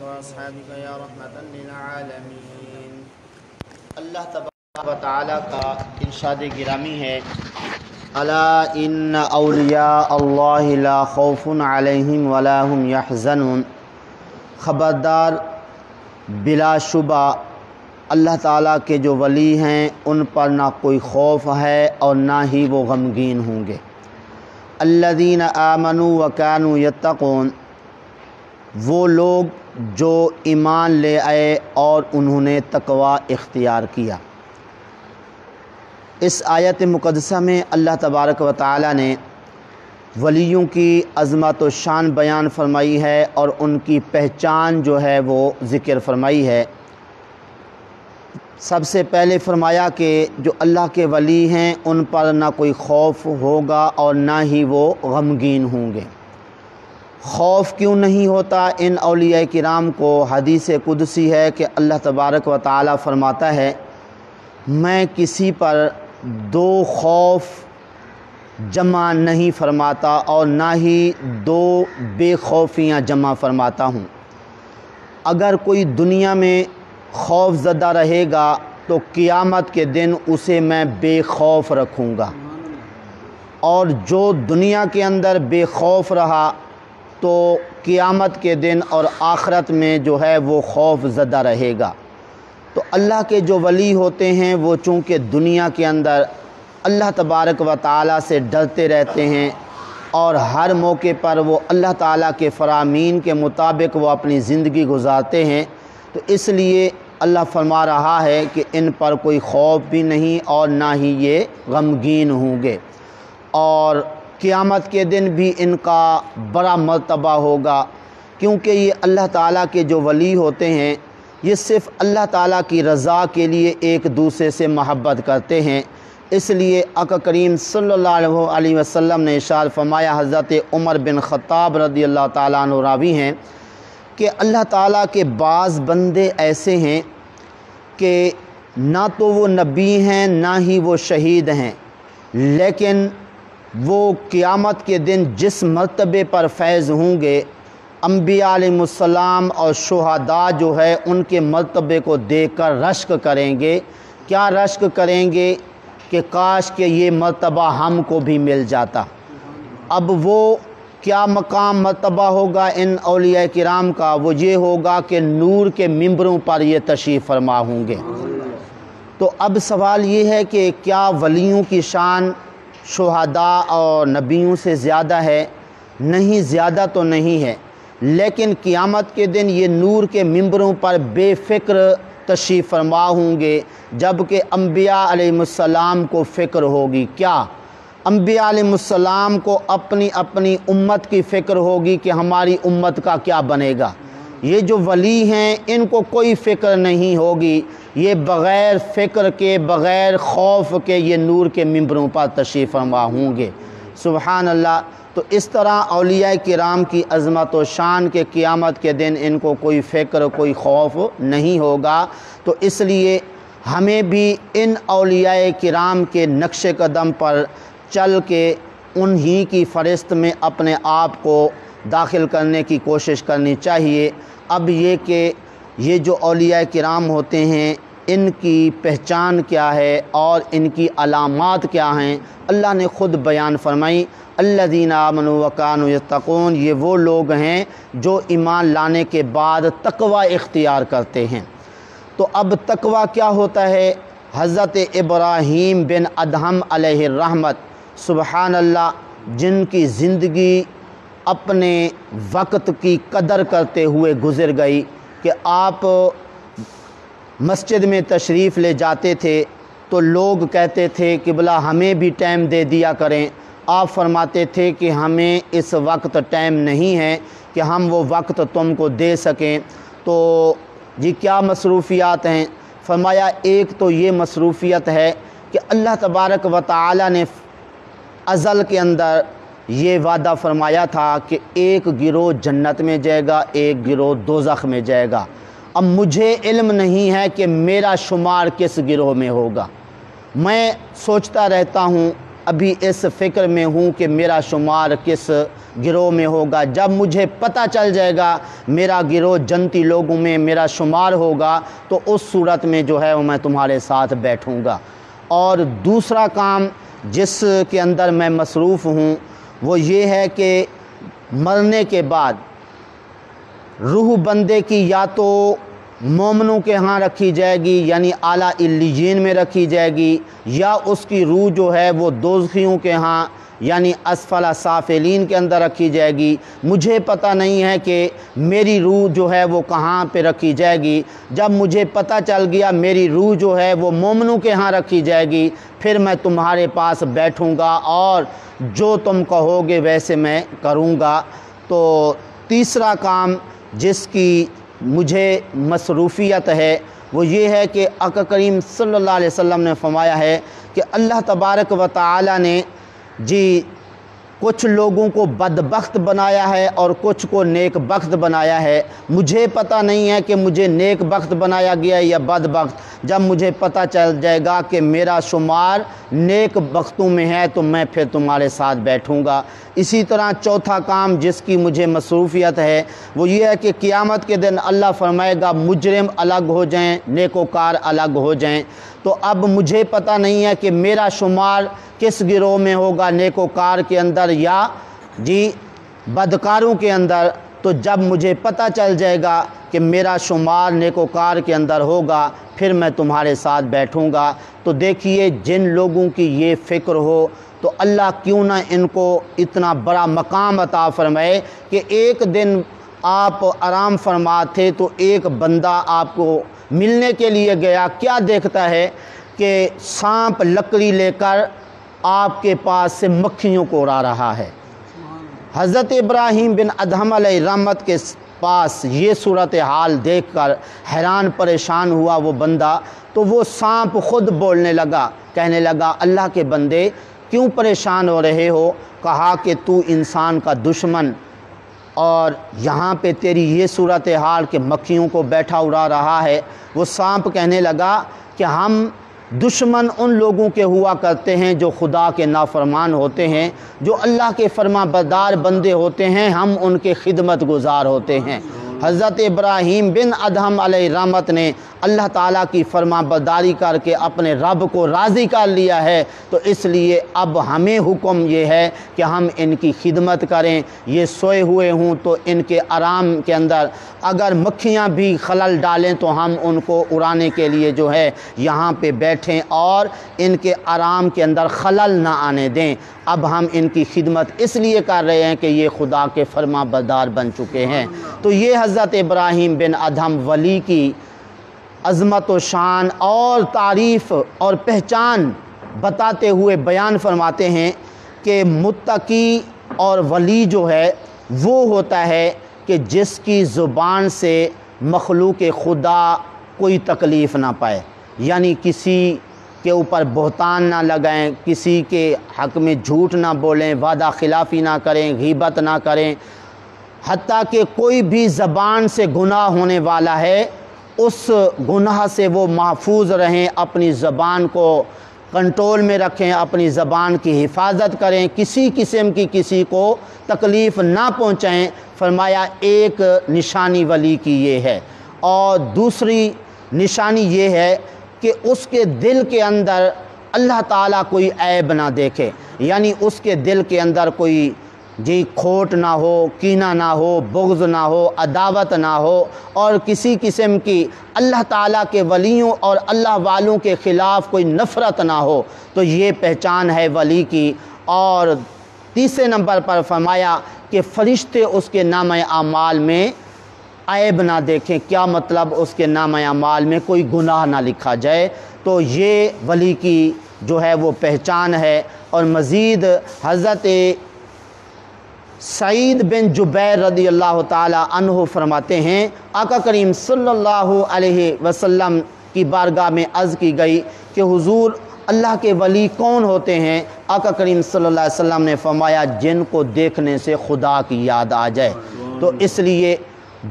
وأصحابك يا رحمة للعالمين۔ اللہ تبارک و تعالیٰ کا ارشاد گرامی ہے، الا ان اولیاء اللہ لا خوف علیہم ولا هم یحزنون۔ خبردار، بلا شبہ اللہ تعالیٰ کے جو ولی ہیں ان پر نہ کوئی خوف ہے اور نہ ہی وہ غمگین ہوں گے۔ الذین آمنوا وکانوا یتقون، وہ لوگ جو ایمان لے آئے اور انہوں نے تقوی اختیار کیا۔ اس آیت مقدسہ میں اللہ تبارک و تعالیٰ نے ولیوں کی عظمت و شان بیان فرمائی ہے اور ان کی پہچان جو ہے وہ ذکر فرمائی ہے۔ سب سے پہلے فرمایا کہ جو اللہ کے ولی ہیں ان پر نہ کوئی خوف ہوگا اور نہ ہی وہ غمگین ہوں گے۔ خوف کیوں نہیں ہوتا ان اولیاء کرام کو؟ حدیث قدسی ہے کہ اللہ تبارک و تعالیٰ فرماتا ہے، میں کسی پر دو خوف جمع نہیں فرماتا اور نہ ہی دو بے خوفیاں جمع فرماتا ہوں۔ اگر کوئی دنیا میں خوف زدہ رہے گا تو قیامت کے دن اسے میں بے خوف رکھوں گا، اور جو دنیا کے اندر بے خوف رہا تو قیامت کے دن اور آخرت میں جو ہے وہ خوف زدہ رہے گا۔ تو اللہ کے جو ولی ہوتے ہیں وہ چونکہ دنیا کے اندر اللہ تبارک و تعالیٰ سے ڈرتے رہتے ہیں اور ہر موقع پر وہ اللہ تعالیٰ کے فرامین کے مطابق وہ اپنی زندگی گزارتے ہیں، تو اس لیے اللہ فرما رہا ہے کہ ان پر کوئی خوف بھی نہیں اور نہ ہی یہ غمگین ہوں گے، اور قیامت کے دن بھی ان کا بڑا مرتبہ ہوگا، کیونکہ یہ اللہ تعالیٰ کے جو ولی ہوتے ہیں یہ صرف اللہ تعالیٰ کی رضا کے لیے ایک دوسرے سے محبت کرتے ہیں۔ اس لیے آقا کریم صلی اللہ علیہ وسلم نے ارشاد فرمایا، حضرت عمر بن خطاب رضی اللہ تعالیٰ عنہ راوی ہیں کہ اللہ تعالیٰ کے بعض بندے ایسے ہیں کہ نہ تو وہ نبی ہیں نہ ہی وہ شہید ہیں، لیکن وہ قیامت کے دن جس مرتبے پر فیض ہوں گے، انبیاء علیہ السلام اور شہداء جو ہے ان کے مرتبے کو دیکھ کر رشک کریں گے۔ کیا رشک کریں گے کہ کاش کہ یہ مرتبہ ہم کو بھی مل جاتا۔ اب وہ کیا مقام مرتبہ ہوگا ان اولیاء کرام کا؟ وہ یہ ہوگا کہ نور کے ممبروں پر یہ تشریف فرما ہوں گے۔ تو اب سوال یہ ہے کہ کیا ولیوں کی شان شہداء اور نبیوں سے زیادہ ہے؟ نہیں، زیادہ تو نہیں ہے، لیکن قیامت کے دن یہ نور کے ممبروں پر بے فکر تشریف فرما ہوں گے، جبکہ انبیاء علیہ السلام کو فکر ہوگی۔ کیا؟ انبیاء علیہ السلام کو اپنی اپنی امت کی فکر ہوگی کہ ہماری امت کا کیا بنے گا۔ یہ جو ولی ہیں ان کو کوئی فکر نہیں ہوگی، یہ بغیر فکر کے بغیر خوف کے یہ نور کے ممبروں پر تشریف فرما ہوں گے۔ سبحان اللہ۔ تو اس طرح اولیاء کرام کی عظمت و شان کے قیامت کے دن ان کو کوئی فکر کوئی خوف نہیں ہوگا۔ تو اس لیے ہمیں بھی ان اولیاء کرام کے نقش قدم پر چل کے انہی کی فہرست میں اپنے آپ کو داخل کرنے کی کوشش کرنی چاہیے۔ اب یہ کہ یہ جو اولیاء کرام ہوتے ہیں ان کی پہچان کیا ہے اور ان کی علامات کیا ہیں، اللہ نے خود بیان فرمائی، الذین آمنوا وکانوا یتقون، یہ وہ لوگ ہیں جو ایمان لانے کے بعد تقوی اختیار کرتے ہیں۔ تو اب تقوی کیا ہوتا ہے؟ حضرت ابراہیم بن ادہم علیہ الرحمت، سبحان اللہ، جن کی زندگی اپنے وقت کی قدر کرتے ہوئے گزر گئی کہ آپ مسجد میں تشریف لے جاتے تھے تو لوگ کہتے تھے کہ بلا ہمیں بھی ٹائم دے دیا کریں۔ آپ فرماتے تھے کہ ہمیں اس وقت ٹائم نہیں ہے کہ ہم وہ وقت تم کو دے سکیں۔ تو جی کیا مصروفیات ہیں؟ فرمایا ایک تو یہ مصروفیت ہے کہ اللہ تبارک و تعالیٰ نے ازل کے اندر یہ وعدہ فرمایا تھا کہ ایک گروہ جنت میں جائے گا، ایک گروہ دوزخ میں جائے گا۔ اب مجھے علم نہیں ہے کہ میرا شمار کس گروہ میں ہوگا۔ میں سوچتا رہتا ہوں، ابھی اس فکر میں ہوں کہ میرا شمار کس گروہ میں ہوگا۔ جب مجھے پتہ چل جائے گا میرا گروہ جنتی لوگوں میں میرا شمار ہوگا تو اس صورت میں جو ہے وہ میں تمہارے ساتھ بیٹھوں گا۔ اور دوسرا کام جس کے اندر میں مصروف ہوں وہ یہ ہے کہ مرنے کے بعد روح بندے کی یا تو مومنوں کے ہاں رکھی جائے گی یعنی اعلیٰ علیین میں رکھی جائے گی، یا اس کی روح جو ہے وہ دوزخیوں کے ہاں یعنی اسفل سافلین کے اندر رکھی جائے گی۔ مجھے پتہ نہیں ہے کہ میری روح جو ہے وہ کہاں پہ رکھی جائے گی۔ جب مجھے پتہ چل گیا میری روح جو ہے وہ مومنوں کے ہاں رکھی جائے گی، پھر میں تمہارے پاس بیٹھوں گا اور جو تم کہو گے ویسے میں کروں گا۔ تو تیسرا کام جس کی مجھے مصروفیت ہے وہ یہ ہے کہ آقا کریم صلی اللہ علیہ وسلم نے فرمایا ہے کہ اللہ تبارک و تعالی نے کچھ لوگوں کو بدبخت بنایا ہے اور کچھ کو نیک بخت بنایا ہے۔ مجھے پتہ نہیں ہے کہ مجھے نیک بخت بنایا گیا یا بدبخت۔ جب مجھے پتہ چل جائے گا کہ میرا شمار نیک بختوں میں ہے تو میں پھر تمہارے ساتھ بیٹھوں گا۔ اسی طرح چوتھا کام جس کی مجھے مصروفیت ہے وہ یہ ہے کہ قیامت کے دن اللہ فرمائے گا مجرم الگ ہو جائیں، نیکوکار الگ ہو جائیں۔ تو اب مجھے پتہ نہیں ہے کہ میرا شمار کس گروہ میں ہوگا، نیکوکار کے اندر یا بدکاروں کے اندر۔ تو جب مجھے پتہ چل جائے گا کہ میرا شمار نیکوکار کے اندر ہوگا پھر میں تمہارے ساتھ بیٹھوں گا۔ تو دیکھیے جن لوگوں کی یہ فکر ہو تو اللہ کیوں نہ ان کو اتنا بڑا مقام عطا فرمائے کہ ایک دن آپ آرام فرما تھے تو ایک بندہ آپ کو ملنے کے لیے گیا، کیا دیکھتا ہے کہ سانپ لکڑی لے کر آپ کے پاس سے مکھیوں کو اڑا رہا ہے۔ حضرت ابراہیم بن ادہم علیہ رحمت کے پاس یہ صورتحال دیکھ کر حیران پریشان ہوا وہ بندہ، تو وہ سانپ خود بولنے لگا، کہنے لگا اللہ کے بندے کیوں پریشان ہو رہے ہو؟ کہا کہ تو انسان کا دشمن اور یہاں پہ تیری یہ صورتحال کہ مکھیوں کو بیٹھا اڑا رہا ہے۔ وہ سانپ کہنے لگا کہ ہم دشمن ان لوگوں کے ہوا کرتے ہیں جو خدا کے نافرمان ہوتے ہیں، جو اللہ کے فرما بردار بندے ہوتے ہیں، ہم ان کے خدمت گزار ہوتے ہیں۔ حضرت ابراہیم بن ادہم علیہ رحمت نے اللہ تعالیٰ کی فرما برداری کر کے اپنے رب کو راضی کر لیا ہے، تو اس لیے اب ہمیں حکم یہ ہے کہ ہم ان کی خدمت کریں۔ یہ سوئے ہوئے ہوں تو ان کے آرام کے اندر اگر مکھیاں بھی خلل ڈالیں تو ہم ان کو اڑانے کے لیے جو ہے یہاں پہ بیٹھیں اور ان کے آرام کے اندر خلل نہ آنے دیں۔ اب ہم ان کی خدمت اس لیے کر رہے ہیں کہ یہ خدا کے فرما بردار بن چکے ہیں۔ تو یہ حضرت ابراہیم بن ادہم ولی کی عظمت و شان اور تعریف اور پہچان بتاتے ہوئے بیان فرماتے ہیں کہ متقی اور ولی جو ہے وہ ہوتا ہے کہ جس کی زبان سے مخلوق خدا کوئی تکلیف نہ پائے، یعنی کسی کے اوپر بہتان نہ لگائیں، کسی کے حق میں جھوٹ نہ بولیں، وعدہ خلافی نہ کریں، غیبت نہ کریں، حتیٰ کہ کوئی بھی زبان سے گناہ ہونے والا ہے اس گناہ سے وہ محفوظ رہیں، اپنی زبان کو کنٹرول میں رکھیں، اپنی زبان کی حفاظت کریں، کسی قسم کی کسی کو تکلیف نہ پہنچائیں۔ فرمایا ایک نشانی ولی کی یہ ہے، اور دوسری نشانی یہ ہے کہ اس کے دل کے اندر اللہ تعالیٰ کوئی عیب نہ دیکھے، یعنی اس کے دل کے اندر کوئی کھوٹ نہ ہو، کینہ نہ ہو، بغض نہ ہو، عداوت نہ ہو، اور کسی قسم کی اللہ تعالیٰ کے ولیوں اور اللہ والوں کے خلاف کوئی نفرت نہ ہو۔ تو یہ پہچان ہے ولی کی۔ اور تیسرے نمبر پر فرمایا کہ فرشتے اس کے نامہ اعمال میں عیب نہ دیکھیں۔ کیا مطلب؟ اس کے نامہ اعمال میں کوئی گناہ نہ لکھا جائے۔ تو یہ ولی کی جو ہے وہ پہچان ہے۔ اور مزید حضرت سعید بن جبیر رضی اللہ تعالی عنہ فرماتے ہیں آقا کریم صلی اللہ علیہ وسلم کی بارگاہ میں عرض کی گئی کہ حضور اللہ کے ولی کون ہوتے ہیں؟ آقا کریم صلی اللہ علیہ وسلم نے فرمایا جن کو دیکھنے سے خدا کی یاد آ جائے۔ تو اس لیے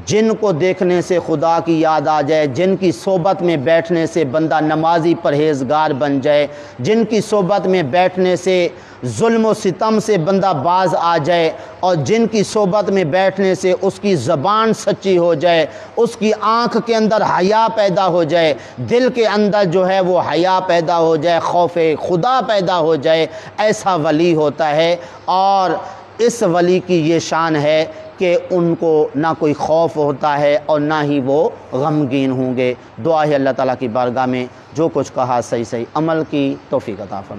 جن کو دیکھنے سے خدا کی یاد آ جائے، جن کی صحبت میں بیٹھنے سے بندہ نمازی پرہیزگار بن جائے، جن کی صحبت میں بیٹھنے سے ظلم و ستم سے بندہ باز آ جائے، اور جن کی صحبت میں بیٹھنے سے اس کی زبان سچی ہو جائے، اس کی آنکھ کے اندر حیا پیدا ہو جائے، دل کے اندر جو ہے وہ حیا پیدا ہو جائے، خوف خدا پیدا ہو جائے، ایسا ولی ہوتا ہے۔ اور اس ولی کی یہ شان ہے کہ ان کو نہ کوئی خوف ہوتا ہے اور نہ ہی وہ غمگین ہوں گے۔ دعا ہے اللہ تعالیٰ کی بارگاہ میں جو کچھ کہا صحیح عمل کی توفیق عطا فرمائے۔